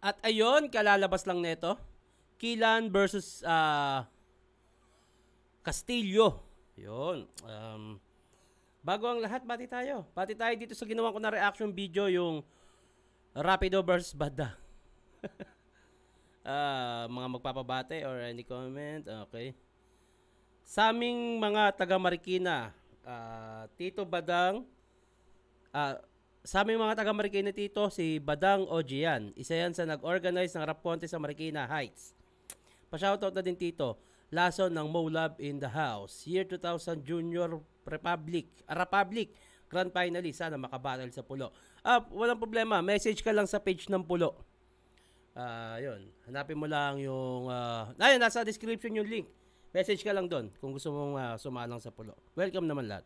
At ayun, kalalabas lang nito. Kilan versus Castillo. Yun. Bago ang lahat, bati tayo. Bati tayo dito sa ginawa ko na reaction video, yung Rapido versus Bada. Mga magpapabate or any comment. Okay. Sa aming mga taga Marikina, Tito Badang, sa aming mga taga Marikina Tito, si Badang Ojian. Isa yan sa nag-organize ng rap contest sa Marikina Heights. Pa-shoutout na din Tito. Lason ng Mo Love in the House. Year 2000 Junior Republic Grand Finalist. Sana makabattle sa Pulo. Walang problema. Message ka lang sa page ng Pulo. Yun. Hanapin mo lang yung... ayun, nasa description yung link. Message ka lang doon kung gusto mong sumalang sa Pulo. Welcome naman lahat.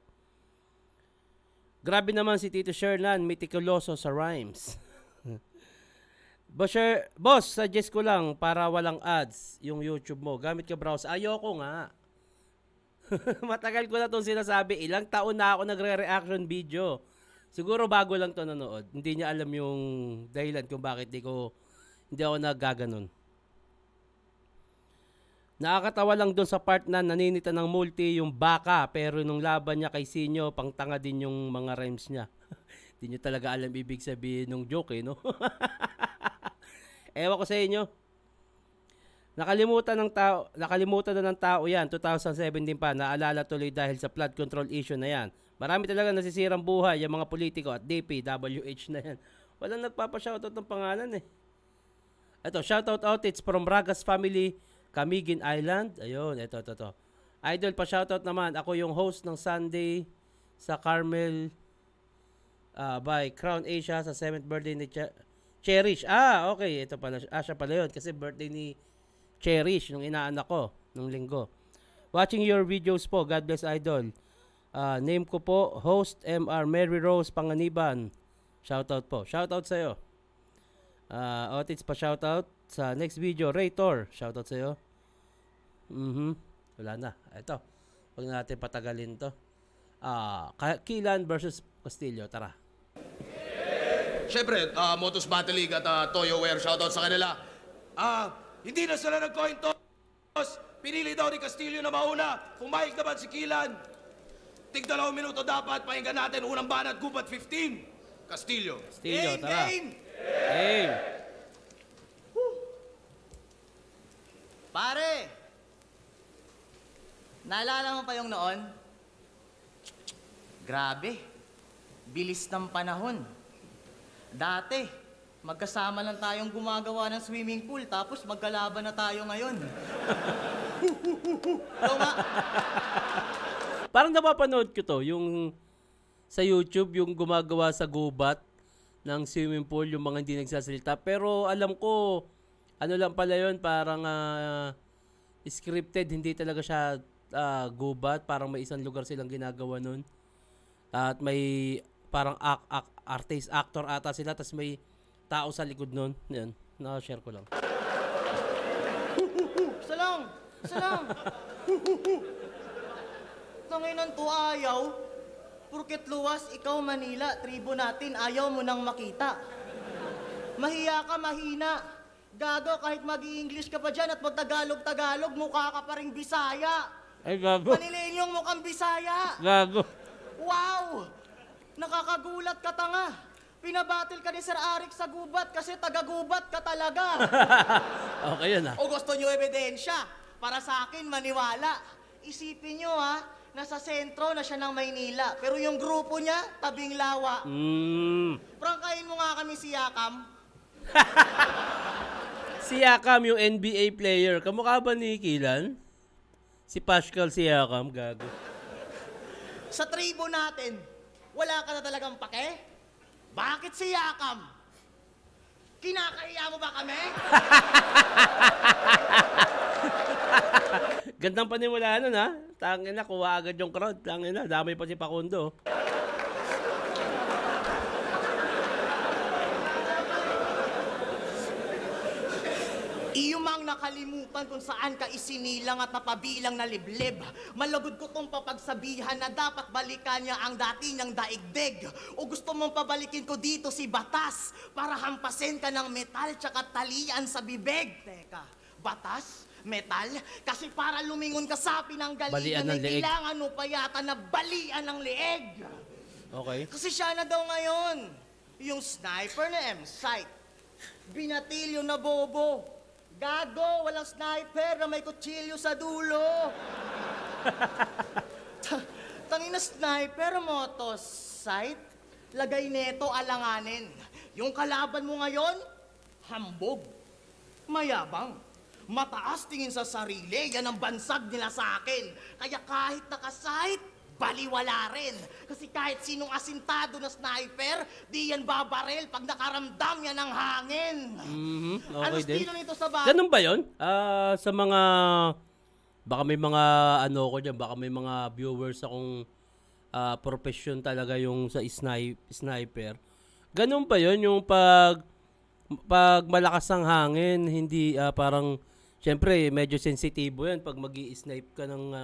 Grabe naman si Tito Shernan, meticuloso sa rhymes. Boss, suggest ko lang para walang ads yung YouTube mo. Gamit ka browse. Ayoko nga. Matagal ko na itong sinasabi. Ilang taon na ako nagre-reaction video. Siguro bago lang to nanood. Hindi niya alam yung dahilan kung bakit hindi ako naggaganon. Nakakatawa lang doon sa part na naninita ng multi yung baka, pero nung laban niya kay Sinyo, pangtanga din yung mga rhymes niya. Hindi niyo talaga alam ibig sabihin ng joke no? Ewan ko sa inyo. Nakalimutan na ng tao yan, 2017 pa, naalala tuloy dahil sa flood control issue na yan. Marami talaga nasisirang buhay yung mga politiko at DPWH na yan. Walang nagpapa-shoutout ng pangalan eh. Ito, shoutout outits from Ragas family, Camiguin Island. Ayun, ito. Idol pa shoutout naman. Ako yung host ng Sunday sa Carmel by Crown Asia sa 7th birthday ni Cherish. Okay. Ito pala. Siya pala yun. Kasi birthday ni Cherish nung inaanak ko nung linggo. Watching your videos po. God bless Idol. Name ko po, host MR Mary Rose Panganiban. Shoutout po. Shoutout sa'yo. Otits pa shoutout sa next video. Ray Tor, shoutout sa'yo. Wala na. Ito. Huwag natin patagalin to. Kilan versus Castillo. Tara. Siyempre, Motos Battle League at Toyoware, shoutout sa kanila. Hindi na sila nag-coin toss. Pinili daw ni Castillo na mauna. Pumayag naman si Kilan. Tig 2 minuto dapat. Pakinggan natin. Unang banat, Gubat 15. Castillo. Tara. Game. Pare, naalala mo pa yung noon? Grabe, bilis ng panahon. Dati, magkasama lang tayong gumagawa ng swimming pool, tapos magkalaban na tayo ngayon. Tama. Parang napapanood ko to, yung sa YouTube, yung gumagawa sa gubat ng swimming pool, yung mga hindi nagsasalita. Pero alam ko, ano lang pala yun, parang scripted, hindi talaga siya gubat. Parang may isang lugar silang ginagawa nun. At may parang actor ata sila, tapos may tao sa likod nun. Yan, na-share ko lang. Salang! Tanginan to ayaw. Purket luwas, ikaw Manila, tribo natin, ayaw mo nang makita. Mahiya ka, mahina. Gago, kahit mag-i-English ka pa dyan at mag-Tagalog-Tagalog, mukha ka pa rin Bisaya. Ay, gago. Manilenyong mukhang Bisaya. Gago. Wow! Nakakagulat ka, tanga. Pinabattle ka ni Sir Arik sa gubat kasi taga-gubat ka talaga. Okay yun O gusto nyo ebidensya? Para sa akin, maniwala. Isipin nyo nasa sentro na siya ng Maynila. Pero yung grupo niya, tabing lawa. Prangkahin mo nga kami si Yakam. Si Yakam, yung NBA player. Kamukha ba ni Kilan? Si Pascal si Yakam, gago. Sa tribo natin, wala ka na talagang pake? Bakit si Yakam? Kinakaiya mo ba kami? Gandang panimula nun ha. Tangin na, kuha agad yung crowd. Tangin na, damay pa si Pakundo. Iyumang nakalimutan kung saan ka isinilang at napabilang na liblib. Malagod ko tong papagsabihan na dapat balikan niya ang dati niyang daigdig. O gusto mong pabalikin ko dito si batas para hampasin ka ng metal tsaka talian sa bibig. Teka, batas? Metal? Kasi para lumingon ka sa Balian pinanggalingan ng ay leeg. kailangan mo pa yata na balian ng leeg. Okay. Kasi siya na daw ngayon, yung sniper na M-Sight. Binatilyo na bobo. Gago, walang sniper na may kutsilyo sa dulo. Tangina sniper, sight. Lagay neto alanganin. Yung kalaban mo ngayon, hambog. Mayabang. Mataas tingin sa sarili, yan ang bansag nila sa akin. Kaya kahit nakasight, baliwala rin. Kasi kahit sinong asintado na sniper, di yan babarel pag nakaramdam yan ng hangin. Okay Ano din. estilo nito sa bahay? Ganun ba yun? Sa mga, baka may mga ano ko dyan, baka may mga viewers akong profession talaga yung sa sniper. Ganun ba yun? Yung pag malakas ang hangin, hindi parang, syempre medyo sensitibo yan pag mag-i-snipe ka ng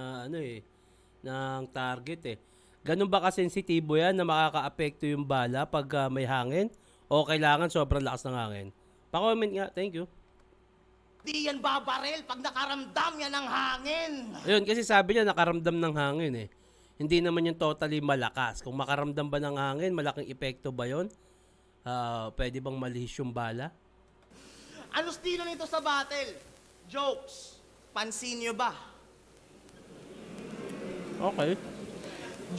ng target eh. Ganun ba ka-sensitibo yan na makaka-apekto yung bala pag may hangin? O kailangan sobrang lakas ng hangin? Pa-comment nga. Thank you. Di yan babarel pag nakaramdam yan ng hangin. Ayun, kasi sabi niya nakaramdam ng hangin eh. Hindi naman yung totally malakas. Kung makaramdam ba ng hangin, malaking epekto ba yun? Pwede bang malihis yung bala? Ano estilo nito sa battle? Jokes. Pansin nyo ba? Okay.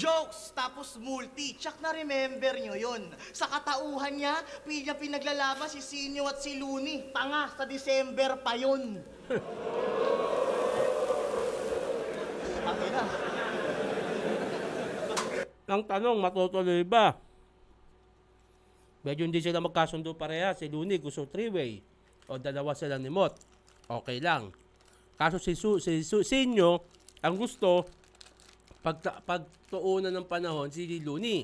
Jokes, tapos multi. Tsak na remember nyo yun. Sa katauhan niya, pinaglalaban si Sinyo at si Looney. Tanga, sa December pa yun. Pati na. Ang tanong, matutuloy ba? Medyo hindi sila magkasundo pareha. Si Looney gusto 3-way. O dalawa sila ni Mot. Okay lang. Kaso si Sinyo, ang gusto, pagtuunan ng panahon, si Looney.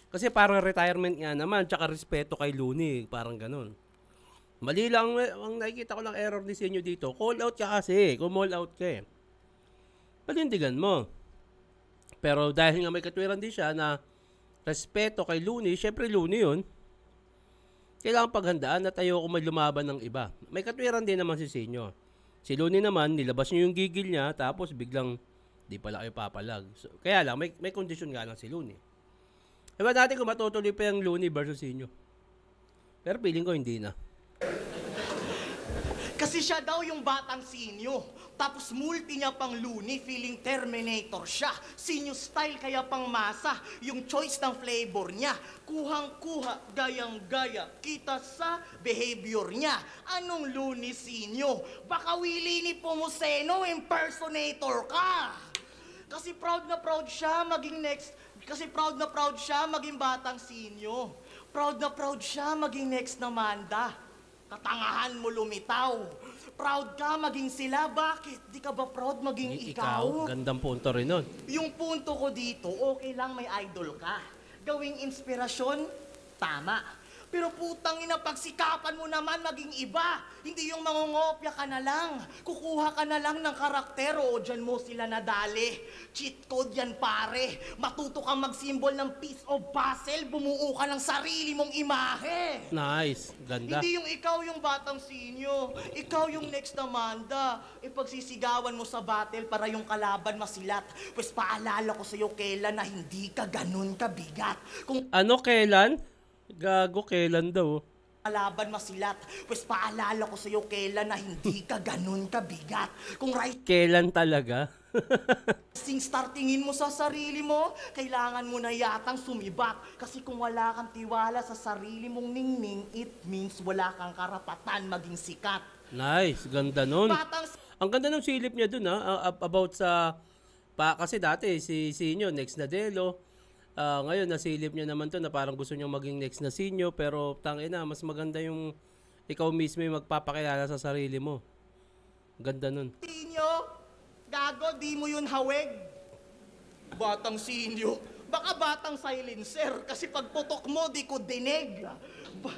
Kasi parang retirement nga naman, tsaka respeto kay Looney. Parang ganun. Mali lang, ang nakikita ko lang error ni Sinyo dito. Call out ka kasi. Call out ka eh. Panindigan mo. Pero dahil nga may katwiran din siya na respeto kay Looney, syempre Looney yun. Kailangan paghandaan at ayoko may lumaban ng iba. May katwiran din naman si Sinyo. Si Looney naman, nilabas niyo yung gigil niya, tapos biglang di pala kayo papalag. So, kaya lang, may kondisyon nga lang si Looney. Ewan natin kung matutuloy pa yung Looney versus Sinyo. Pero feeling ko hindi na. Kasi siya daw yung batang Sinyo. Tapos multi niya pang Looney, feeling Terminator siya. Sinyo style kaya pang masa. Yung choice ng flavor niya. Kuhang-kuha, gayang-gaya. Kita sa behavior niya. Anong Looney Sinyo? Baka Willie ni Pomoceno, impersonator ka. Kasi proud na proud siya maging batang Sinyo. Proud na proud siya maging next na Manda. Katangahan mo lumitaw. Proud ka maging sila. Bakit? Di ka ba proud maging ikaw? Gandang punto rin nun. Yung punto ko dito, okay lang may idol ka. Gawing inspirasyon, tama. Pero putang ina, pagsikapan mo naman maging iba. Hindi yung mangungopya ka na lang. Kukuha ka na lang ng karakter o dyan mo sila nadali. Cheat code yan pare. Matuto kang mag-symbol ng piece of puzzle. Bumuo ka ng sarili mong imahe. Nice. Ganda. Hindi yung ikaw yung batang Sinyo. Ikaw yung next na Manda. Ipagsisigawan mo sa battle para yung kalaban masilat. Pues paalala ko sa'yo kailan na hindi ka ganun kabigat. Kung Ano kailan? Gago kailan daw? kalaban masilat, pues paalala ko sa'yo kailan na hindi ka ganun kabigat. Kung Kailan talaga? rising star tingin mo sa sarili mo, kailangan mo na yatang sumibat. Kasi kung wala kang tiwala sa sarili mong ningning, it means wala kang karapatan maging sikat. Nice. Ganda nun. Batang Ang ganda ng silip niya dun about sa kasi dati si Sinyo next na Delo. Ngayon nasilip niya naman to na parang gusto niyang maging next na Sinyo, pero tangina mas maganda yung ikaw mismo yung magpapakilala sa sarili mo. Ganda nun. Sinyo, gago, di mo yun haweg. Batang Sinyo, Baka batang silencer, kasi pag putok mo, di ko dinig.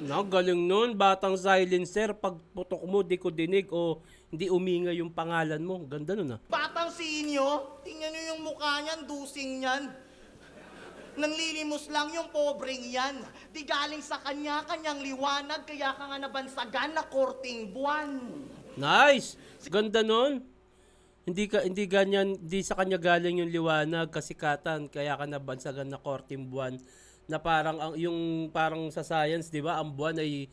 No, galing nun. Batang silencer. Pag putok mo, di ko dinig o hindi uminga yung pangalan mo. Ganda nun ah. Batang sinyo, tingnan nyo yung mukha niyan, dusing niyan. Nanlilimos lang yung pobreng yan. Di galing sa kanya, kanyang liwanag, kaya ka nga nabansagan na korting buwan. Nice! Ganda nun. Hindi ganyan, hindi sa kanya galing yung liwanag, kasikatan, kaya ka nabansagan na korting buwan. Na parang yung parang sa science, 'di ba? Ang buwan ay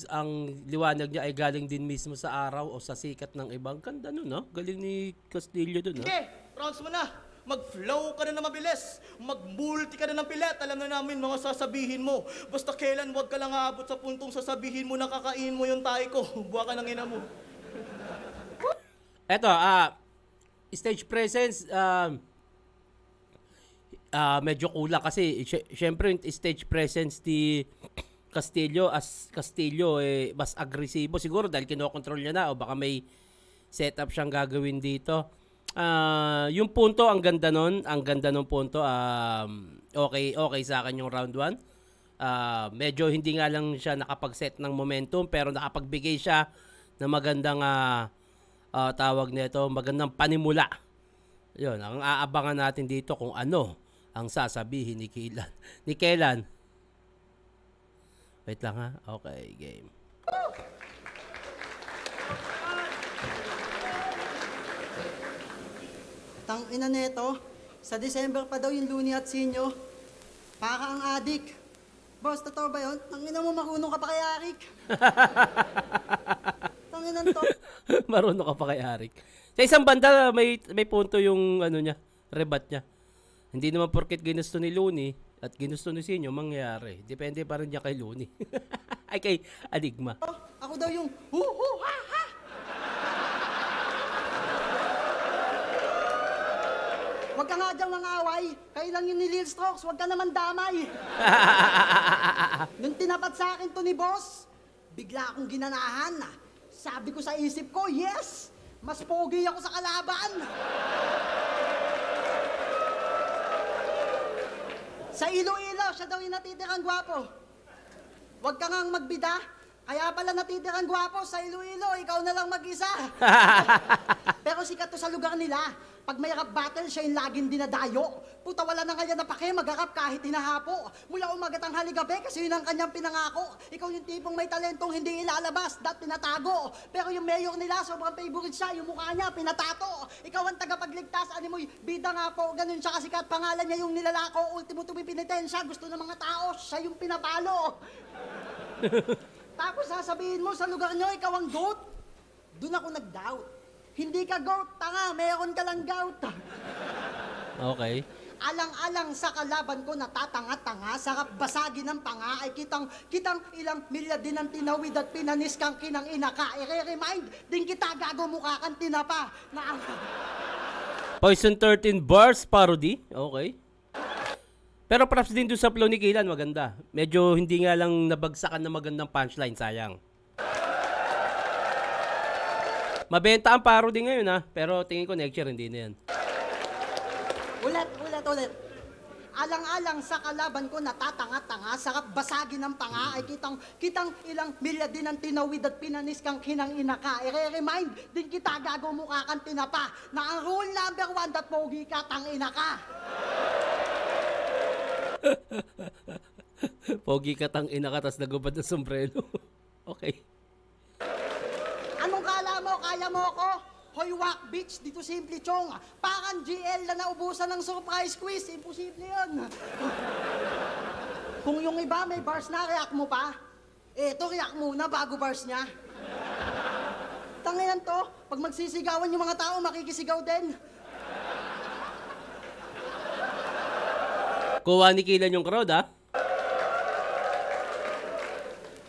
ang liwanag niya ay galing din mismo sa araw o sa sikat ng ibang. Ganda nun, no? Galing ni Castillo dun, no? Sige, rounds mo na. Mag-flow ka na na mabilis. Mag-multi ka na ng pilit. Alam na namin mga sasabihin mo. Basta kailan wag ka lang aabot sa puntong sasabihin mo na kakain mo yung tayo ko. Buwa ka ng ina mo. Eto, stage presence, medyo kulang kasi syempre yung stage presence ni Castillo mas agresibo siguro dahil kinokontrol niya na o baka may setup siyang gagawin dito. Yung punto ang ganda nun punto. Okay sa akin yung round 1. Medyo hindi nga lang siya nakapag-set ng momentum pero nakapagbigay siya ng magandang tawag nito, magandang panimula. Yun, ang aabangan natin dito kung ano ang sasabihin ni Kellan. Wait lang ha. Okay, game. Tang ina neto, sa December pa daw yung Luni at Sinyo. Para ang adik. Boss, totoo ba yun? Tang ina mo, marunong ka pa kay Arik. Tang ina to. Marunong ka pa kay Arik. Sa isang banda, may punto yung ano niya, rebat niya. Hindi naman porket ginusto ni Luni at ginusto ni Sinyo, mangyayari. Depende pa rin niya kay Luni. Ay, kay Adigma. Ako daw yung hu ha ha. Huwag ka nga dyan mga away. Kayo lang yung ni Lil Strokes. Huwag ka naman damay. Nung tinapat sa akin to ni boss, bigla akong ginanahan. Sabi ko sa isip ko, yes! Mas pogi ako sa kalaban. Sa Iloilo, siya daw yung natitirang gwapo. Huwag ka ngang magbida. Kaya pala natitirang gwapo sa Iloilo, ikaw na lang mag-isa. Pero sikat to sa lugar nila. Pag may rap battle, siya yung laging dinadayo. Puta, wala na kanya na pake, mag-rap kahit hinahapo. Mula umagat ang haligabi, kasi yun ang kanyang pinangako. Ikaw yung tipong may talentong hindi ilalabas, dat pinatago. Pero yung mayor nila, sobrang favorite siya, yung mukha niya, pinatato. Ikaw ang tagapagligtas, animoy, bida nga po, ganun siya kasikat, pangalan niya yung nilalako. Ultimo tumi pinitensya, gusto ng mga tao, siya yung pinapalo. Tapos sasabihin mo sa lugar niyo, ikaw ang goat. Doon ako nag-doubt. Hindi ka goat, tanga, meron ka lang gout. Okay. Alang-alang sa kalaban ko natatanga-tanga, sarap basagin ng panga, ay kitang ilang milya din ang tinawid at pinanis kang kinang inaka. I-remind din kita, gago mukha kang tinapa. Poison 13 bars parody. Okay. Pero props din doon sa flow ni Kellan, maganda. Medyo hindi nga lang nabagsakan na magandang punchline, sayang. Mabenta ang parody ngayon ha, pero tingin ko next year hindi na yan. Ulit. Alang-alang sa kalaban ko natatanga-tanga, sarap basagin ng panga, ay kitang ilang milya din ang tinawid at pinanis kang kinang inaka. I-remind din kita, gago mukha kang tinapa, na ang rule number 1, dat pogi ka, tang inaka. Pogi ka tang ina ka, tas nagubad ng sombrero. Okay. Anong kala mo? Kaya mo ako? Hoy, Wack Bitch, dito simple chong. Parang GL na naubusan ng surprise quiz. Imposible yun. Kung yung iba may bars na, react mo pa. Eto, react muna bago bars niya. Tanginan to, pag magsisigawan yung mga tao, makikisigaw din. Kuha ni Kellan yung crowd ha.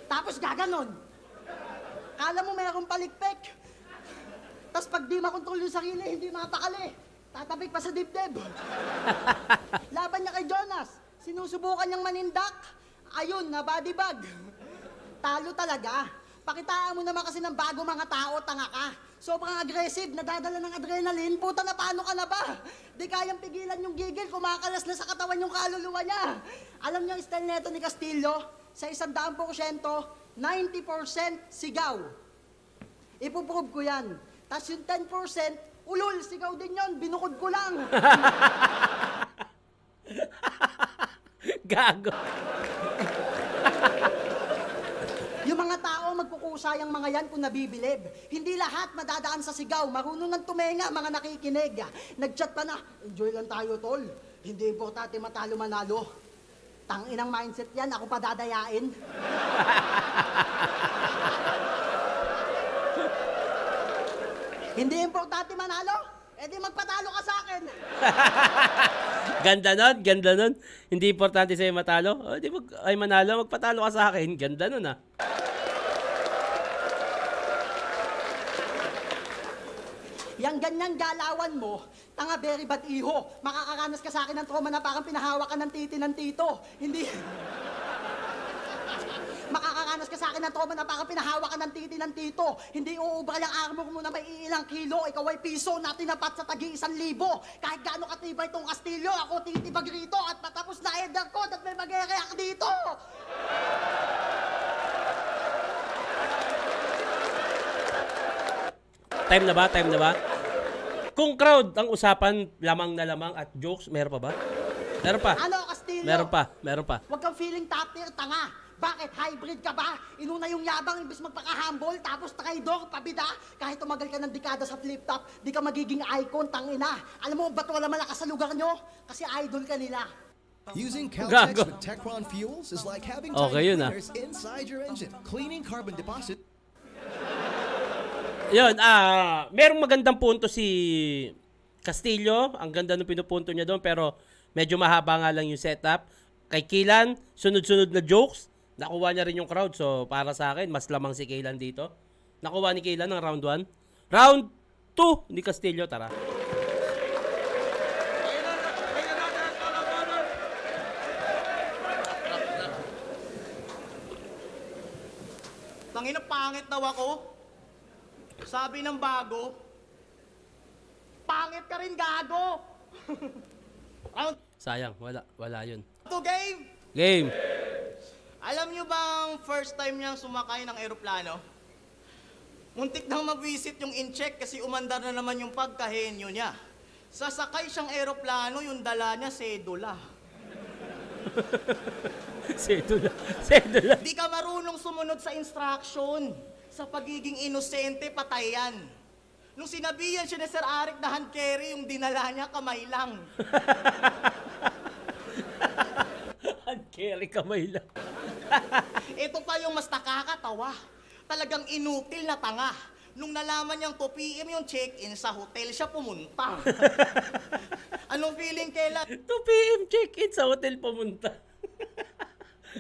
Tapos gaganon. Kala mo mayroong palikpik. Tapos pag di makontrol yung sarili, hindi mapakali. Tatapik pa sa dibdib. Laban niya kay Jonas. Sinusubukan niyang manindak. Ayun, na body bag. Talo talaga. Pakitaan mo naman kasi ng bago mga tao, tanga ka. Sobrang aggressive, nadadala ng adrenaline, puta na paano ka na ba? Di kayang pigilan yung gigil, kumakalas na sa katawan yung kaluluwa niya. Alam niyo yung style neto ni Castillo? Sa 100%, 90% sigaw. Ipuprove ko yan. Tapos yung 10%, ulul, sigaw din yon, binukod ko lang. Gago. Yung mga tao magkukusayang mga yan kung nabibilib. Hindi lahat madadaan sa sigaw. Marunong ng tumenga, mga nakikinig. Nag-chat pa na, enjoy lang tayo, tol. Hindi importante matalo manalo. Tanginang mindset yan, ako pa dadayain. Hindi importante manalo, edi magpatalo ka sa akin. Ganda nun. Hindi importante sa'yo matalo. O, di ay manalo, magpatalo ka sa akin. Ganda nun, ah. Yang ganyang galawan mo, tanga very bad iho. Makakaranas ka sa akin ng trauma na parang pinahawak ka ng titi ng tito. Hindi... Makakaranas ka sa akin ng trauma na parang pinahawak ka ng titi ng tito. Hindi uubra yung armor mo na may ilang kilo. Ikaw ay piso na tinapat sa tagi 1,000. Kahit gaano katibay itong Kastilyo, ako titibag rito at patapos na eder ko at may mag-react dito. Time na ba? Kung crowd ang usapan, lamang na lamang at jokes, meron pa ba? Meron pa. Ano, Kastilyo? Meron pa. Huwag kang feeling top tier, tanga. Bakit? Hybrid ka ba? Inuna yung yabang, imbis magpaka-humble, tapos traidor, pabida. Kahit tumagal ka ng dekada sa flip-top, di ka magiging icon, tangina. Alam mo, ba't wala malakas sa lugar nyo? Kasi idol ka nila. Using Gago. Caltex with Techron fuels is like having Okay, tiny yun, cleaners inside your engine, cleaning carbon deposit. Yun, merong magandang punto si Castillo. Ang ganda ng pinupunto niya doon, pero medyo mahaba nga lang yung setup. Kay Kilan, sunod-sunod na jokes. Nakuha niya rin yung crowd. So, para sa akin, mas lamang si Kilan dito. Nakuha ni Kilan ng round 1. Round 2 ni Castillo, tara. Tangina, pangit daw ako. Sabi ng bago, pangit ka rin, gago. Round Sayang, wala yun. 2 game. Game. Alam nyo bang first time niyang sumakay ng eroplano? Muntik nang mag-visit yung in-check kasi umandar na naman yung pagkahenyo niya. Sasakay siyang eroplano, yung dala niya, sedula. Sedula. Di ka marunong sumunod sa instruction. Sa pagiging inosente, patay yan. Nung sinabihan siya ni Sir Arik na hand carry, yung dinala niya, kamay lang. Hand carry kamay lang. Ito pa yung mas nakakatawa. Talagang inutil na tanga. Nung nalaman niyang 2 PM yung check-in sa hotel, siya pumunta. Anong feeling kailan? 2 PM check-in sa hotel pumunta.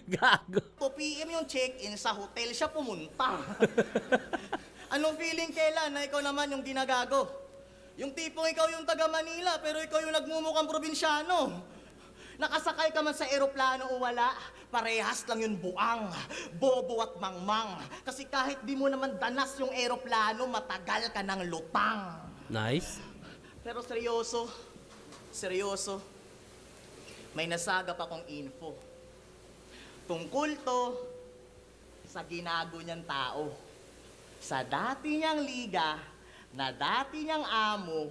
Gago. 2 PM yung check-in sa hotel, siya pumunta. Anong feeling kailan na ikaw naman yung ginagago? Yung tipong ikaw yung taga Manila, pero ikaw yung nagmumukhang probinsyano. Nakasakay ka man sa eroplano o wala, parehas lang yung buang, bobo at mangmang. Kasi kahit di mo naman danas yung eroplano, matagal ka ng lutang. Nice. Pero seryoso, may nasagap akong info. Tungkol to sa ginago niyang tao. Sa dati niyang liga, na dati niyang amo,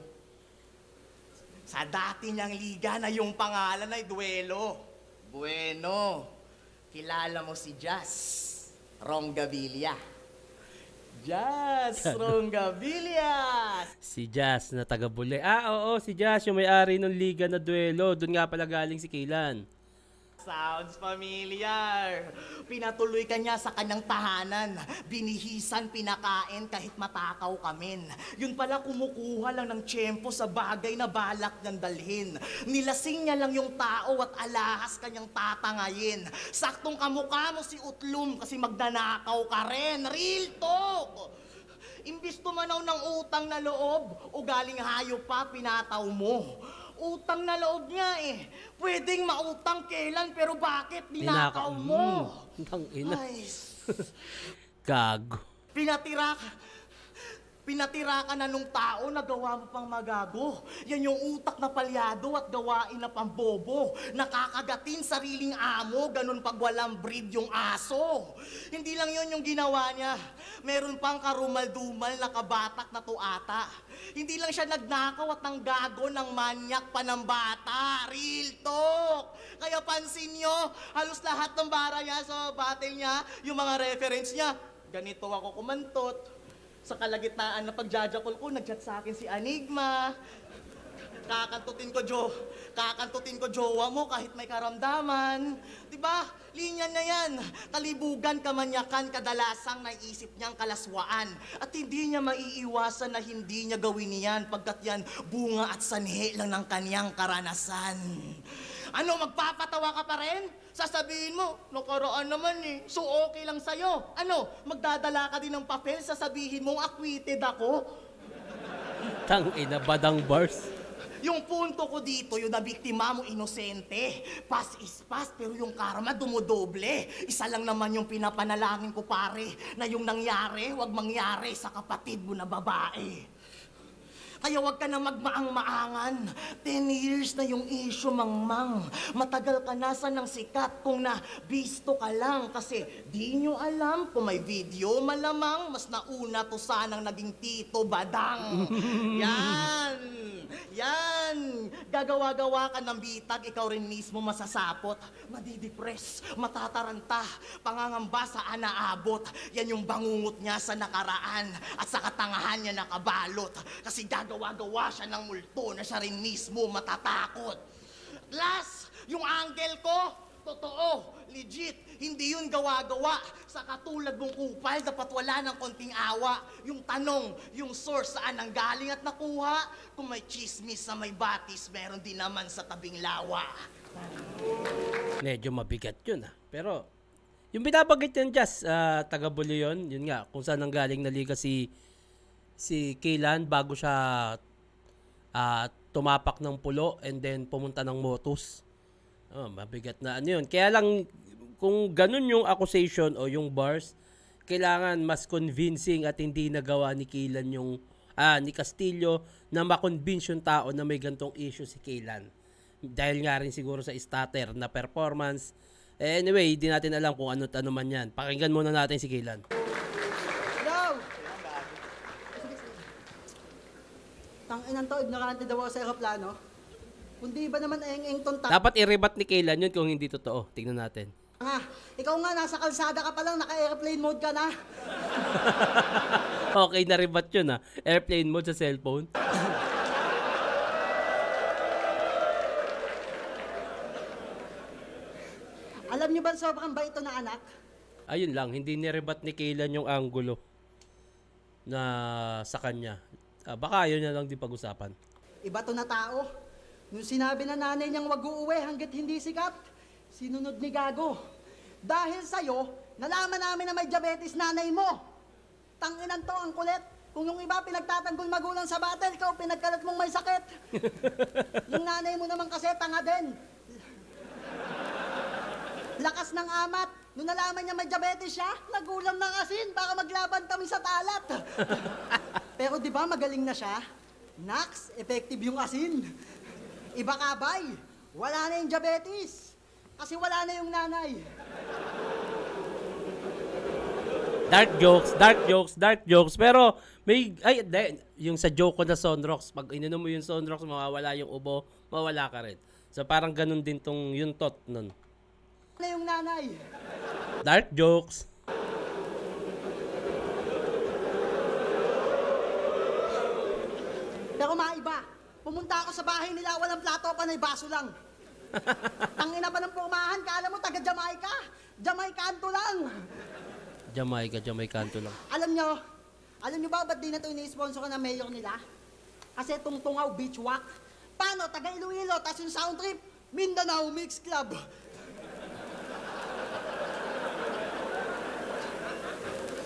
sa dati niyang liga na yung pangalan ay Duelo. Bueno, kilala mo si Jazz Rongabilia. Jazz Rongabilia! Si Jazz na taga Bule. Oo, si Jazz yung may-ari ng liga na Duelo. Doon nga pala galing si Kilan. Sounds familiar. Pinatuloy ka niya sa kanyang tahanan. Binihisan, pinakain kahit matakaw kamin. Yun pala kumukuha lang ng tiyempo sa bagay na balak niyang dalhin. Nilasing niya lang yung tao at alahas kanyang tatangayin. Saktong kamukha mo si Utlum kasi magdanakaw ka rin. Real talk! Imbis tumanaw ng utang na loob o galing hayop pa, pinataw mo. Utang na loob niya eh. Pwedeng mautang kailan, pero bakit ninakaw mo? Tang ina. Ay, Gago. pinatira ka. Pinatira ka na nung tao na gawa mo pang magago. Yan yung utak na palyado at gawain na pambobo. Nakakagatin sariling amo, ganun pag walang breed yung aso. Hindi lang yun yung ginawa niya. Meron pang karumal-dumal na kabatak na tuata. Hindi lang siya nagnakaw at nanggago ng manyak pa ng bata. Real talk! Kaya pansin nyo, halos lahat ng bara niya sa battle niya, yung mga reference niya, ganito ako kumantot. Sa kalagitnaan na pagjajakol ko, nag-chat sa akin si Enigma. Kakantutin ko jowa mo kahit may karamdaman. Diba? Linya na yan. Talibugan, kamanyakan, kadalasang naisip niyang kalaswaan. At hindi niya maiiwasan na hindi niya gawin yan pagkat yan bunga at sanhi lang ng kaniyang karanasan. Ano, magpapatawa ka pa rin? Sasabihin mo, nakaraan naman eh, so okay lang sa'yo. Ano, magdadala ka din ng papel, sasabihin mong acquitted ako? Tangina, badang bars. Yung punto ko dito, yung nabiktima mo inosente. Pass is pass, pero yung karma dumudoble. Isa lang naman yung pinapanalangin ko pare, na yung nangyari, wag mangyari sa kapatid mo na babae. Kaya wag ka na magmaang-maangan. 10 years na yung issue, mangmang. Matagal ka nasa ng sikat kung nabisto ka lang. Kasi di nyo alam kung may video, malamang mas nauna to sanang naging Tito Badang. Yan! Yan! Gagawa-gawa ka ng bitag, ikaw rin mismo masasapot. Madidepress, matataranta, pangangamba sa anaabot. Yan yung bangungot niya sa nakaraan at sa katangahan niya nakabalot. Kasi gagawa-gawa siya ng multo na siya rin mismo matatakot. At last, yung angle ko, totoo, legit, hindi yun gawa-gawa. Sa katulad mong kupal, dapat wala ng konting awa. Yung tanong, yung source saan ang galing at nakuha. Kung may chismis sa may batis, meron din naman sa tabing lawa. Medyo mabigat yun Pero, yung binabagit yun, Jazz, taga-Bulyo yun nga, kung saan ang galing na liga si Kaylan bago siya tumapak ng pulo and then pumunta ng Motus. Mabigat na ano yun. Kaya lang, kung ganun yung accusation o yung bars, kailangan mas convincing at hindi nagawa ni Kaylan ni Castillo na makonvince yung tao na may gantong issue si Kaylan. Dahil nga rin siguro sa starter na performance. Anyway, hindi natin alam kung ano man yan. Pakinggan muna natin si Kaylan. Yo! Tanginan to, ignorante daw ako sa aeroplano. Kundi ba naman eng-eng tong Dapat i-rebat ni Kaylan yun kung hindi totoo. Tignan natin. Ikaw nga, nasa kalsada ka pa lang, naka-airplane mode ka na. Okay, na-rebat yun Airplane mode sa cellphone. Alam niyo ba sobrang bait ito na anak? Ayun lang, hindi ni-rebat ni Kaylan yung angulo na sa kanya. Baka yun na lang din pag-usapan. Iba to na tao. Nung sinabi na nanay niyang wag uuwi hanggat hindi sikat, sinunod ni Gago. Dahil sa'yo, nalaman namin na may diabetes nanay mo. Tanginan to, ang kulit. Kung yung iba pinagtatanggol magulang sa battle, ikaw pinagkalat mong may sakit. Yung nanay mo naman kasi tanga din. Lakas ng amat. Nung nalaman niya may diabetes siya, nagulam ng asin, baka maglaban kami sa talat. Pero di ba magaling na siya? Nax, effective yung asin. Iba kabay, wala na yung diabetes. Kasi wala na yung nanay. Dark jokes. Pero yung sa joke ko na Sonrox, pag ininom mo yung Sonrox, mawawala yung ubo, mawala ka rin. So parang ganun din yung tot nun. Wala na yung nanay. Dark jokes. Pero maiba, pumunta ako sa bahay nila, walang plato, panay baso lang. Tangina ba ng pumahan, kala mo taga Jamaica? Jamaicanto lang. Jamaicanto lang. Alam nyo ba ba't di na ito ini-sponsor ng mayor nila? Kasi Tungtungaw Beach Walk. Paano, taga Iloilo, tas yung sound trip, Mindanao Mix Club.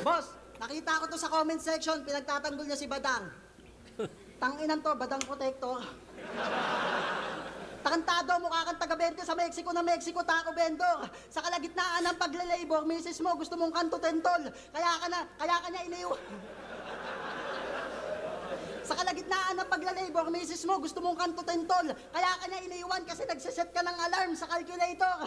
Boss, nakita ko to sa comment section, pinagtatanggol niya si Badang. Tanginan to, Badang Protector. Takantado, mukha kang taga-20 sa Mexico na Mexico Taco Vendor. Sa kalagitnaan ng pagle-labor, misis mo, gusto mong kanto tentol. Kaya ka niya iniwan. Sa kalagitnaan ng paglalabor, misis mo, gusto mong kantutin tol. Kaya ka niya iniwan kasi nagsiset ka ng alarm sa calculator.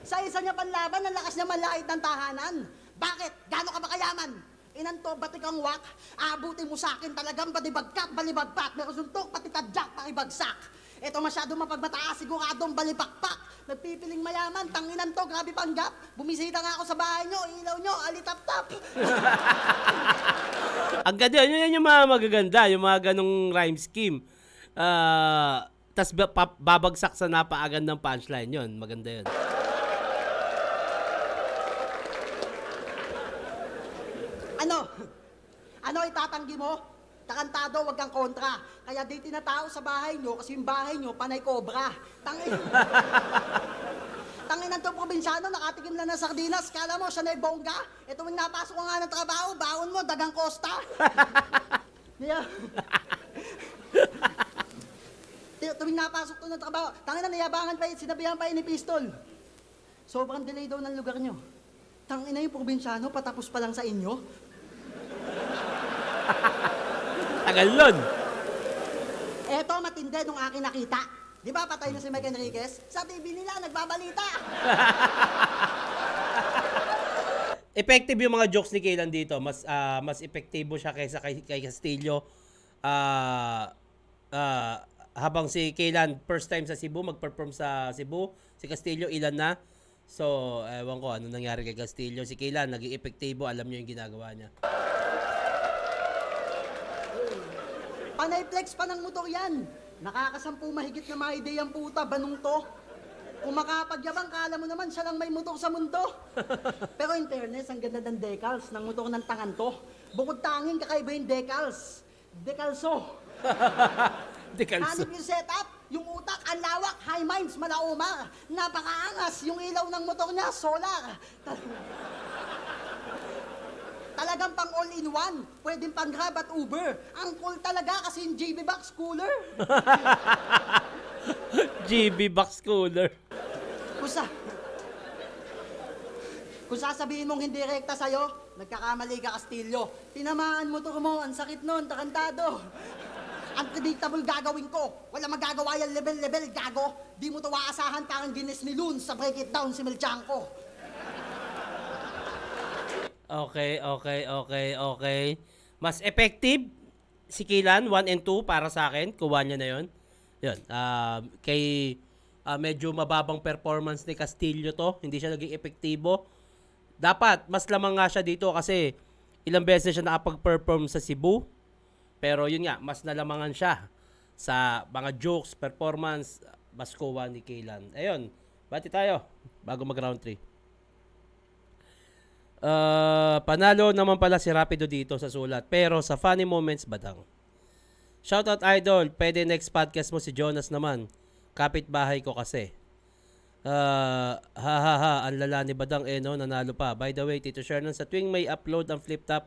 Sa isa niya panlaban, ang lakas niya malait ng tahanan. Bakit? Gaano ka ba kayaman? Inanto, batik ang wak, aabutin mo sa akin talagang balibagkat, balibagpat, meron suntok, pati tadyak, pakibagsak. Ito masyado mapagmataas, siguradong balibakpak. Nagpipiling mayaman, tanginan to, grabe panggap. Bumisita nga ako sa bahay nyo, ilaw nyo, alitap-tap. Ang ganda, yun yung mga magaganda, yung mga ganong rhyme scheme. Tas babagsak sa napaagandang punchline, yun, maganda yun. Ano itatanggi mo? Takantado, wag kang kontra. Kaya di tinatao sa bahay nyo kasi yung bahay nyo panay cobra. Tangin ng itong probinsyano, nakatikim lang ng sardinas. Kala mo, siya na yung bongga. Ito yung napasok ko nga ng trabaho, baon mo, dagang kosta. Tuwing napasok to ng trabaho, tangin na nayabangan pa yun, sinabihan pa yun ni Pistol. Sobrang delay daw ng lugar nyo. Tangin na yung probinsyano, patapos pa lang sa inyo. Tagal nun. Eto, matindi nung aking nakita. Di ba patay na si Mike Enriquez? Sa TV nila, nagbabalita. Effective yung mga jokes ni Kaylan dito. Mas epektibo siya kaysa kay Castillo. Habang si Kaylan first time sa Cebu, mag-perform sa Cebu. Si Castillo, ilan na? So, ewan ko ano nangyari kay Castillo. Si Kaylan, naging epektibo. Alam niyo yung ginagawa niya. Panay flex pa ng motor yan. Nakakasampu mahigit na mga ideyang puta, banong to. Kung makapagyabang, kala mo naman siya lang may motor sa mundo. Pero in fairness, ang ganda ng decals ng motor ng tangan to. Bukod tanging kakaiba yung decals. Decalso. Decalso. Hanip yung setup, yung utak, ang lawak, high minds, malaumar. Napakaangas, yung ilaw ng motor niya, solar. Talagang pang all-in-one. Pwedeng pang Grab at Uber. Ang cool talaga kasi yung JB Box Cooler. GB Box Cooler. Kung sasabihin mong hindi rekta sa'yo, nagkakamali ka, Castillo. Tinamaan motor mo, ang sakit nun, takantado. Unpredictable gagawin ko. Wala magagawa yan, level, gago. Di mo to waasahan parang Guinness ni Loon sa Break It Down si Melchanko. Okay. Mas effective si Kaylan, 1 and 2 para sa akin. Kuha niya na yun. Yun. Medyo mababang performance ni Castillo to. Hindi siya naging epektibo. Dapat, mas lamang nga siya dito kasi ilang beses siya nakapag-perform sa Cebu. Pero yun nga, mas nalamangan siya sa mga jokes, performance, mas kuha ni Kaylan. Ayun, bati tayo bago mag-round 3. Panalo naman pala si Rapido dito sa sulat. Pero sa funny moments, badang. Shoutout Idol, pwede next podcast mo si Jonas naman. Kapit-bahay ko kasi. Ang lala ni Badang no, nanalo pa. By the way, Tito Shernan, sa tuwing may upload ang flip top,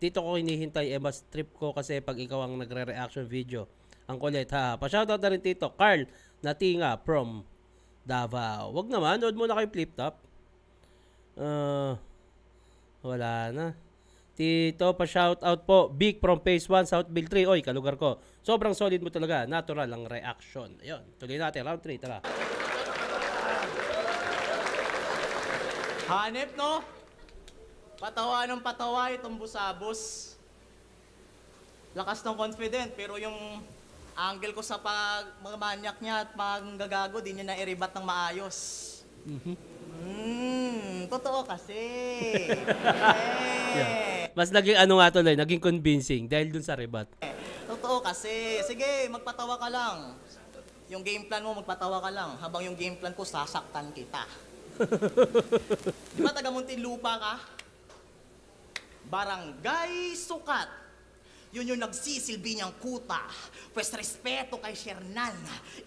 dito ko hinihintay, mas trip ko kasi pag ikaw ang nagre-reaction video. Ang kulit, Pa-shoutout na rin Tito Carl Natinga from Davao. Wag naman, nood mo na kay flip top. Wala na. Tito, pa-shoutout po. Big from Phase 1, South Bill 3. Oy, kalugar ko. Sobrang solid mo talaga. Natural ang reaction. Ayun, tuloy natin. Round 3, tara. Hanep, no? Patawa ng patawa itong busabos. Lakas ng confident, pero yung angle ko sa pagmamanyak niya at manggagago, di niya na-iribat ng maayos. Totoo kasi. Yeah. Mas naging ano nga tuloy, naging convincing dahil dun sa rebat. Totoo kasi. Sige, magpatawa ka lang. Yung game plan mo, magpatawa ka lang. Habang yung game plan ko, sasaktan kita. Di ba taga Muntinlupa ka? Barangay Sukat. Yun yung nagsisilbi niyang kuta. Pwes respeto kay Shernan.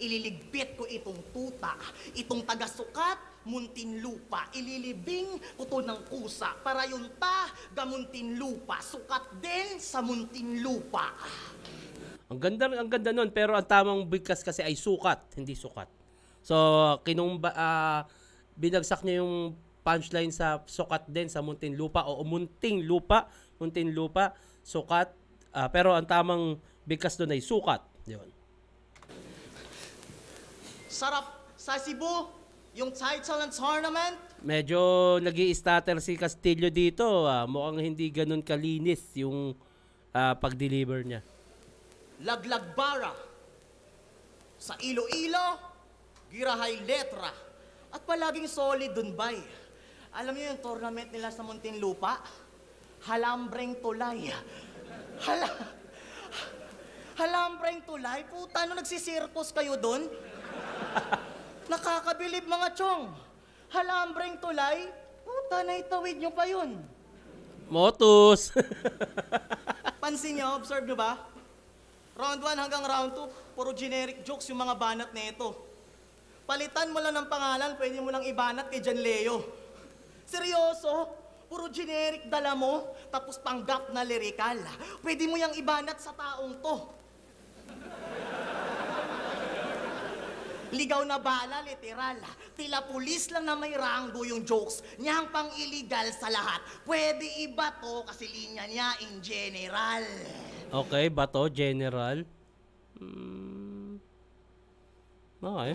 Ililigbit ko itong tuta. Itong taga-sukat, Muntinlupa. Ililibing kuto ng kusa. Para yun ta, gamuntinlupa. Sukat din sa Muntinlupa. Ang ganda nun, pero ang tamang bigkas kasi ay sukat, hindi sukat. So, binagsak niya yung punchline sa sukat din sa Muntinlupa o Muntinlupa, sukat, Pero ang tamang bigkas doon ay sukat. Yun. Sarap sa Cebu, yung title and tournament. Medyo nag-i-stutter si Castillo dito. Mukhang hindi ganun kalinis yung pag-deliver niya. Laglag Bara. Sa Iloilo, Girahay Letra. At palaging solid dun, bay. Alam niyo yung tournament nila sa Muntinlupa? Halambreng Tulay. Halambreng Tulay? Puta, ano nagsisirkus kayo dun? Nakakabilib mga chong. Halambreng Tulay? Puta, naitawid nyo pa yun. Motus! Pansin nyo, observe nyo ba? Round 1 hanggang round 2, puro generic jokes yung mga banat nito. Palitan mo lang ng pangalan, pwede mo lang ibanat kay John Leo. Seryoso? Puro generic dala mo, tapos panggap na lirikal. Pwede mo yang ibanat sa taong to. Ligaw na bala, literal. Tila pulis lang na may ranggo yung jokes. Niyang pang illegal sa lahat. Pwede iba to kasi linya niya in general. Okay, bato, general. Okay.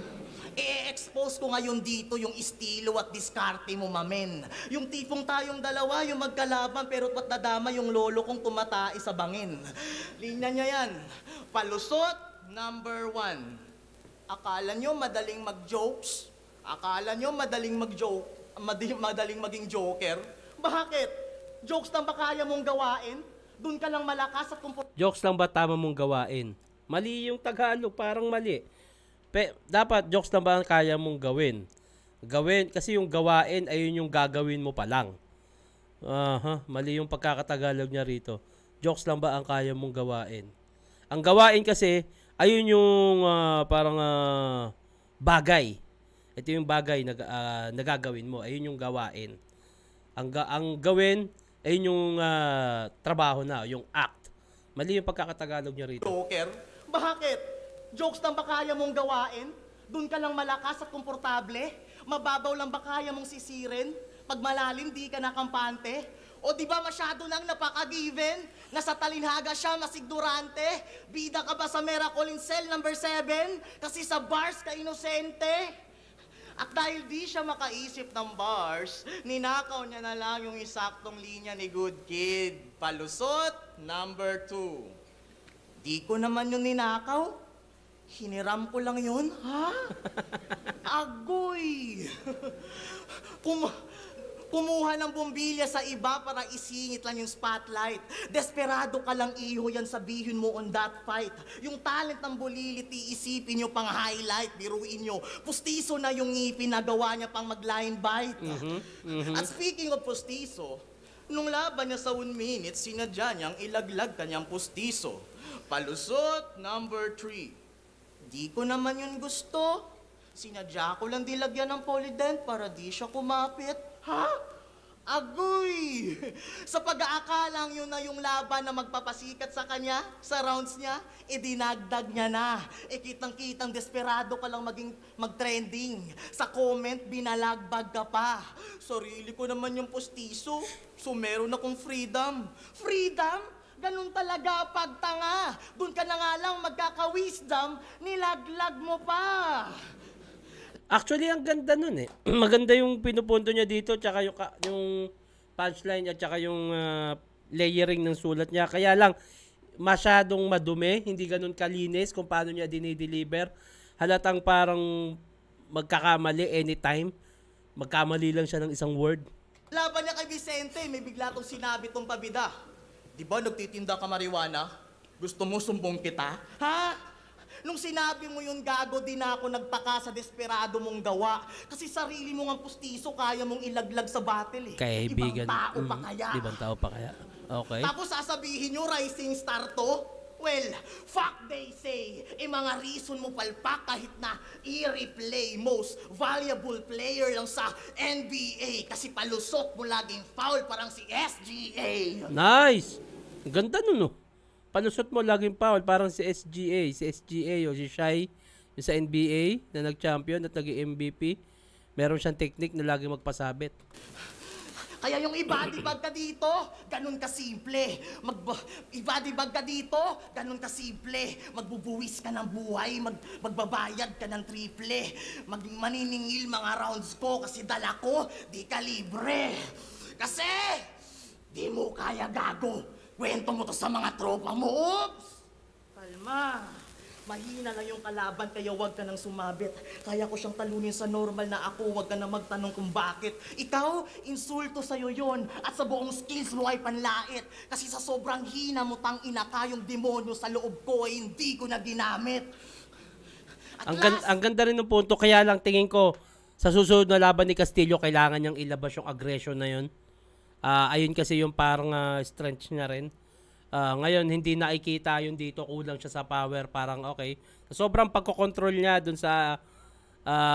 I-expose ko ngayon dito yung estilo at diskarte mo, mamen. Yung tipong tayong dalawa, yung magkalaban pero ba't nadama yung lolo kong tumatai sa bangin. Linya niya yan. Palusot, number 1. Akala nyo madaling mag-jokes? Akala nyo madaling mag-joke? Madaling maging joker? Bakit? Jokes lang ba kaya mong gawain? Doon ka lang malakas at Jokes lang ba tama mong gawain? Mali yung Tagalog, parang mali. Dapat jokes lang ba kaya mong gawin? Kasi yung gawain, ayun yung gagawin mo pa lang. Mali yung pagkakatagalog niya rito. Jokes lang ba ang kaya mong gawain? Ang gawain kasi, ayun yung parang bagay. Ito yung bagay na nagagawin mo. Ayun yung gawain. Ang gawin, ayun yung trabaho na, yung act. Mali yung pagkakatagalog niya rito. joker? Bakit? Jokes lang ba kaya mong gawain? Doon ka lang malakas at komportable? Mababaw lang ba kaya mong sisirin? Pag malalim, di ka nakampante? O di ba masyado lang napaka-given? Nasa talinhaga siya, masigdurante? Bida ka ba sa Miracle in Cell number 7? Kasi sa bars ka inosente? At dahil di siya makaisip ng bars, ninakaw niya na lang yung isaktong linya ni Good Kid. Palusot, number 2. Di ko naman yung ninakaw. Hiniram ko lang yun, ha? Agoy! Kumuha ng bombilya sa iba para isingit lang yung spotlight. Desperado ka lang iho yan, sabihin mo on that fight. Yung talent ng buliliti, isipin nyo pang highlight, biruin nyo. Pustiso na yung ngipin, nagawa niya pang mag-line bite. At speaking of pustiso, nung laban niya sa 1 minute, sinadya niyang ilaglag kanyang pustiso. Palusot, number 3. Di ko naman yun gusto. Sinadya ko lang dilagyan ng polydent para di siya kumapit. Ha? Agoy! Sa pag-aakalang yun na yung laban na magpapasikat sa kanya, sa rounds niya, dinagdag niya na. Kitang-kitang desperado ka lang mag-trending. Sa comment, binalagbag ka pa. Sarili ko naman yung postiso, so meron akong freedom. Freedom? Ganun talaga pagtanga. Doon ka na nga lang magkaka-wisdom, nilaglag mo pa. Actually, ang ganda nun eh. Maganda yung pinupunto niya dito, tsaka yung punchline at tsaka yung layering ng sulat niya. Kaya lang, masyadong madumi, hindi ganun kalinis kung paano niya dinideliver. Halatang parang magkakamali anytime. Magkamali lang siya ng isang word. Laban niya kay Vicente, may bigla tong sinabi tong pabida. Di ba nagtitinda ka marijuana? Gusto mo sumbong kita? Ha? Nung sinabi mo yun, gago din ako nagtaka sa desperado mong gawa. Kasi sarili mo ang pustiso, kaya mong ilaglag sa battle eh. Kaibigan. Ibang tao pa kaya. Ibang tao pa kaya. Okay. Tapos sasabihin nyo, rising star to? Well, fuck they say. Mga reason mo palpak kahit na i-replay. Most valuable player lang sa NBA. Kasi palusot mo laging foul parang si SGA. Nice! Ang ganda nun, no? Palusot mo laging foul, parang si SGA. Si SGA o si Shai, yung sa NBA na nag-champion at nag-MVP. Meron siyang technique na laging magpasabit. Kaya yung ibadibag ka dito, ganun kasimple. Ibadibag ka dito, ganun kasimple. Magbubuwis ka ng buhay, magbabayad ka ng triple. Maniningil mga rounds ko kasi dala ko, di ka libre. Kasi, di mo kaya gago. Kwento mo to sa mga tropa mo. Oops! Kalma. Mahina lang yung kalaban, kaya wag ka nang sumabit. Kaya ko siyang talunin sa normal na ako, wag ka na magtanong kung bakit. Ikaw, insulto sa'yo yon at sa buong skills mo ay panlait. Kasi sa sobrang hina mo tang ina ka, yung demonyo sa loob ko ay hindi ko na ginamit. At Ang ganda rin ng punto, kaya lang tingin ko, sa susunod na laban ni Castillo, kailangan niyang ilabas yung aggression na yun. Ayun kasi yung parang strength niya rin. Ngayon, hindi nakikita yun dito, kulang siya sa power, parang okay. Sobrang pagkocontrol niya dun sa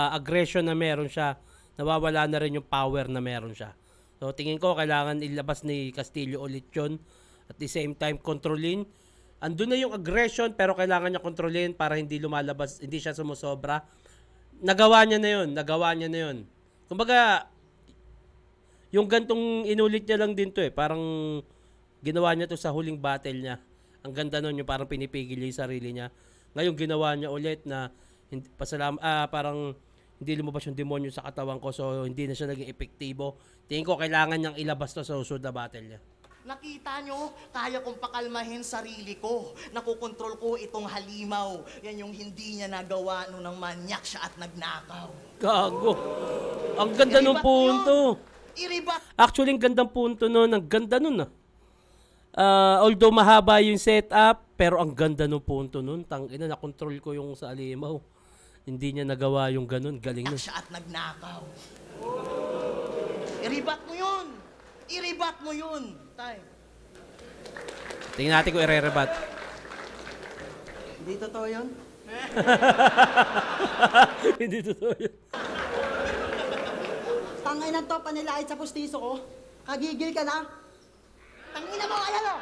aggression na meron siya, nawawala na rin yung power na meron siya. So, tingin ko, kailangan ilabas ni Castillo ulit yun. At the same time, kontrolin. Andun na yung aggression, pero kailangan niya kontrolin para hindi lumalabas, hindi siya sumusobra. Nagawa niya na yun. Kumbaga, yung gantong inulit niya lang din to parang ginawa niya to sa huling battle niya. Ang ganda nun, yung parang pinipigil niya yung sarili niya. Ngayon, ginawa niya ulit na parang hindi lumabas yung demonyo sa katawan ko, so hindi na siya naging epektibo. Tingin ko, kailangan niyang ilabas to sa susunod na battle niya. nakita nyo, kaya kong pakalmahin sarili ko. Nakokontrol ko itong halimaw. Yan yung hindi niya nagawa nung nang manyak siya at nagnakaw. Gago. Ang ganda ng punto. Iribat. Actually, ang gandang punto nun. Ang ganda nun although mahaba yung setup, pero ang ganda ng punto nun. Tangina, nakontrol ko yung sa halimaw. Hindi niya nagawa yung ganun. Galing nun. Siya at nagnakaw. Iribat mo yun. Iribat mo yun. Tay. Tingnan natin kung ire-rebat. Hindi totoo yun? Hindi totoo yun. Tangay na to, panilait sa pustiso ko. Kagigil ka na. Tangina mo, ayan o!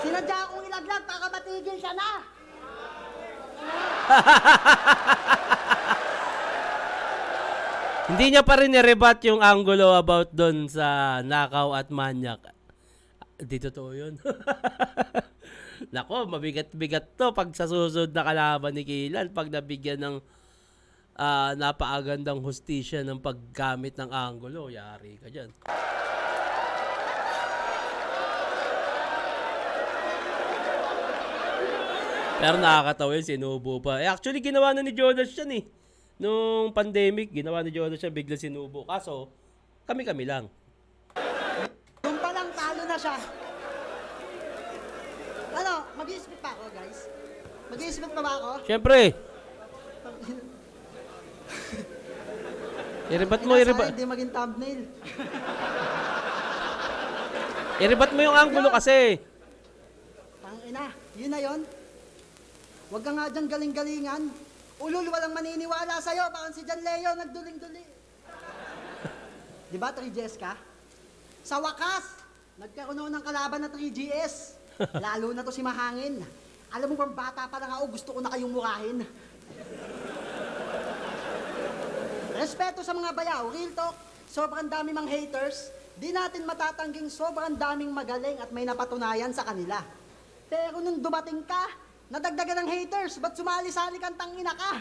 Sinadya akong ilaglag para matigil siya na. Hindi niya pa rin i-rebat yung angulo about doon sa nakaw at manyak. Hindi totoo yun. Nako, mabigat-bigat to pag sa susunod na kalaban ni Killan, pag nabigyan ng napaagandang hustisya ng paggamit ng angulo, yari ka dyan. Pero nakakatawa yun, sinubo pa. Actually, ginawa na ni Jonas yan Nung pandemic, ginawa ni Jonas siya, bigla sinubo. Kaso, kami-kami lang. Doon pa lang talo na siya. Ano, mag-i-spit pa ako, guys? Mag-i-spit pa ba ako? Siyempre. I-rebat mo, i-rebat. Hindi maging thumbnail. I-rebat mo yung angulo kasi. Tangina, yun na yun. Huwag ka nga dyan galing-galingan. Ulul, walang maniniwala sa'yo. Parang si John Leo nagduling-duli. Di ba, 3GS ka? Sa wakas, nagkaroon ako ng kalaban na 3GS. Lalo na to si Mahangin. Alam mo bang bata pa lang ako, gusto ko na kayong murahin. Respeto sa mga bayaw, real talk, sobrang dami mang haters. Di natin matatangging sobrang daming magaling at may napatunayan sa kanila. Pero nung dumating ka, nadagdagan ng haters, ba't sumali-sali kang tangina ka?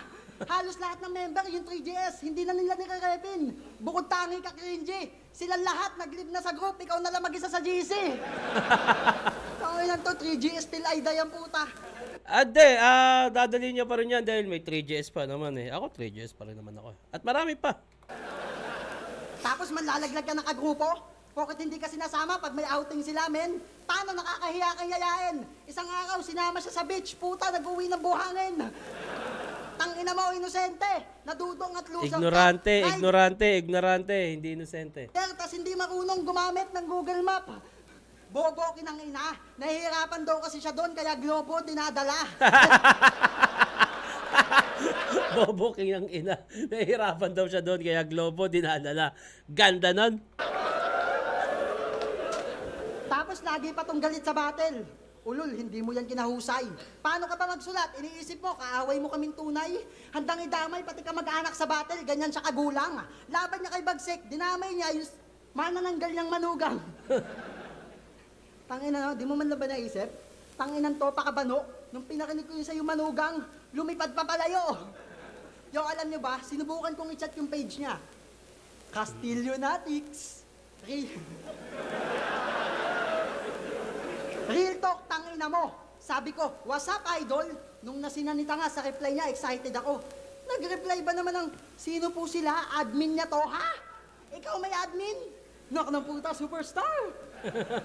Halos lahat ng member, yung 3GS, hindi na nila nire-repin. Bukod tangi ka, cringy. Silang lahat nag-live na sa group, ikaw na lang mag-isa sa GC. Tawin lang to, 3GS still ay dayang puta. Dadalhin niya pa rin yan dahil may 3GS pa naman Ako 3GS pa rin naman ako. At marami pa. Tapos manlalaglag ka ng kagrupo? Bakit hindi ka sinasama pag may outing sila, men? Paano nakakahiya kang yayain? Isang araw, sinama siya sa beach, puta, nag-uwi ng buhangin. Tangina mo, inosente. Nadudong at lusang Ignorante, hindi inosente. Tas hindi marunong gumamit ng Google Map. Bobo kinang ina. Nahihirapan daw kasi siya doon, kaya globo dinadala. Bobo kinang ina. Nahihirapan daw siya doon, kaya globo dinadala. Ganda nun. Tapos lagi pa tong galit sa battle. Ulol, hindi mo yan kinahusay. Paano ka ba magsulat? Iniisip mo, kaaway mo kaming tunay. Handang idamay, pati ka mag-anak sa battle, ganyan siya kagulang. Laban niya kay Bagsik, dinamay niya yung manananggal niyang manugang. Tangina, no? Di mo man na ba naisip? Tanginan to, pakabano. Nung pinarinig ko yun sa yung manugang, lumipad pa palayo. Yung alam niyo ba, sinubukan kong i-chat yung page niya. Castillonatics. Real talk, tangina mo. Sabi ko, what's up, idol? Nung nasinanita nga sa reply niya, excited ako. Nag-reply ba naman ng, sino po sila? Admin niya to, ha? Ikaw may admin? Nak ng puta, superstar.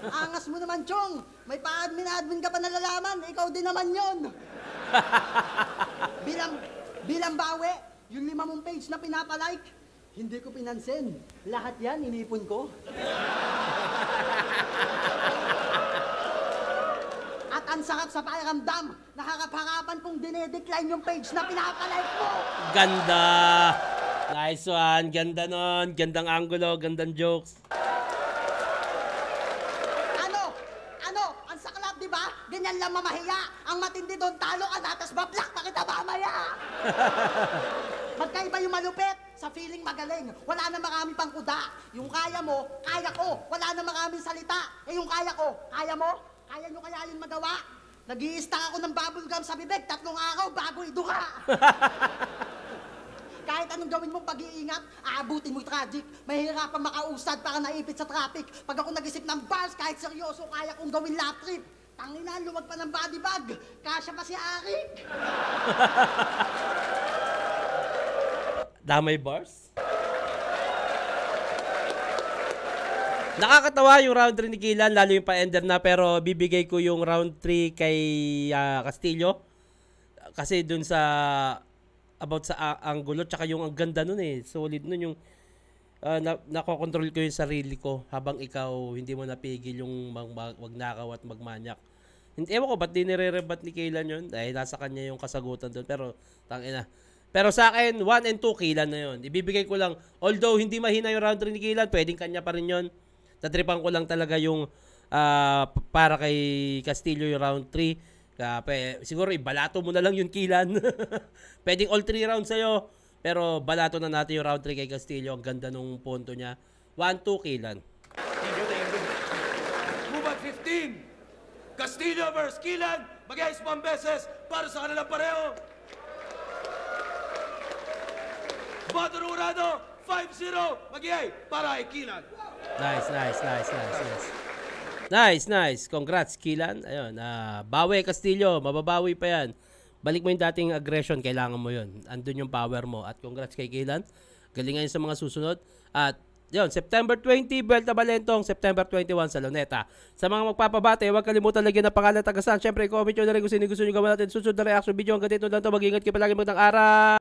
Angas mo naman, Chong. May pa-admin ka pa nalalaman. Ikaw din naman yon. Bilang bawi, yung 5 mong page na pinapalike, hindi ko pinansin. Lahat yan, inipon ko. At ang sarap sa pakiramdam, nakakaparapan kong dinedecline yung page na pinapalike mo. Ganda! Nice one. Ganda nun. Gandang angulo. Gandang jokes. Ano? Ang saklap, di ba? Ganyan lang mamahiya. Ang matindi doon, talo ka na, tas bablak na kita mamaya. Magkaiba yung malupit. Sa feeling magaling, wala na marami pang kuda. Yung kaya mo, kaya ko. Wala na maraming salita. Eh yung kaya ko, kaya mo? Kaya nyo kaya yun magawa? Nag-i-stack ako ng bubble gum sa bibig, 3 araw bago iduka. Kahit anong gawin mong pag-iingat, aabutin mo'y tragic. Mahihirapan makausad para naipit sa traffic. Pag ako nag-isip ng bars, kahit seryoso, kaya kong gawin lap trip. Tangina, luwag pa ng body bag. Kasya pa si Arik. Damay bars? Nakakatawa yung round 3 ni Kilan, lalo yung pa-ender na, pero bibigay ko yung round 3 kay Castillo. Kasi dun sa about sa angulo, tsaka yung ang ganda nun eh. Solid nun yung nakokontrol ko yung sarili ko habang ikaw hindi mo napigil yung magnakaw at magmanyak. Hindi, ewan ko ba't di nire-rebat ni Kilan yun? Dahil nasa kanya yung kasagutan dun, pero tangina. Pero sa akin, 1 and 2 Kilan na yun. Ibibigay ko lang, although hindi mahina yung round 3 ni Kilan, pwedeng kanya pa rin yun. Tatripan ko lang talaga yung para kay Castillo yung round 3. Siguro ibalato mo na lang yung Kilan. Pwedeng all 3 rounds sa'yo. Pero balato na natin yung round 3 kay Castillo. Ang ganda nung punto niya. 1-2 Kilan. Move at 15. Castillo versus Kilan. Mag-ice 1 beses para sa kanilang pareho. Bato Rurado, 5-0. Mag-iay para kay Kilan. Nice. Congrats, Kilan. Ayun, bawi Castillo, mababawi pa yan. Balik mo yung dating aggression, kailangan mo yun. Andun yung power mo. At congrats kay Kilan. Galingan sa mga susunod. At yun, September 20, Vuelta Balentong, September 21 sa Luneta. Sa mga magpapabate, huwag kalimutan lagyan ng pangalan tagasan. Siyempre, comment nyo na rin kung sino gusto nyo gawin natin. Susunod na reaction video. Hanggang dito lang ito. Mag-ingat kayo palagi magandang araw.